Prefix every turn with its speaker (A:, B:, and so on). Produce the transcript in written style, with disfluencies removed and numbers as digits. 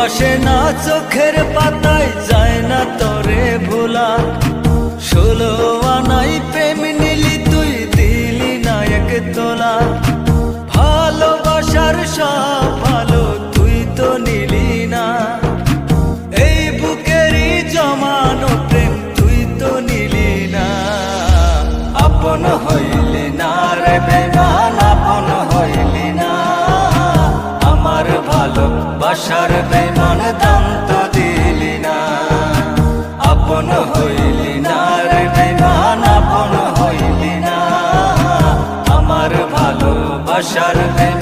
A: আসে না চোখের পাতায়, যায় না তোরে ভোলা। 16 আনাই প্রেম নিলি তুই, দিলি না এক তোলা। ভালোবাসার সব ভালো তুই তো নিলি না, এই বুকেরই জমানো প্রেম তুই তো নিলি না। আপন হইলি না রে বেমান, আপন হইলি না। আমার ভালোবাসার বেমান দাম তো দিলি না। আপন হইলি না রে বেমান, আপন হইলি না। আমার ভালোবাসার বেমান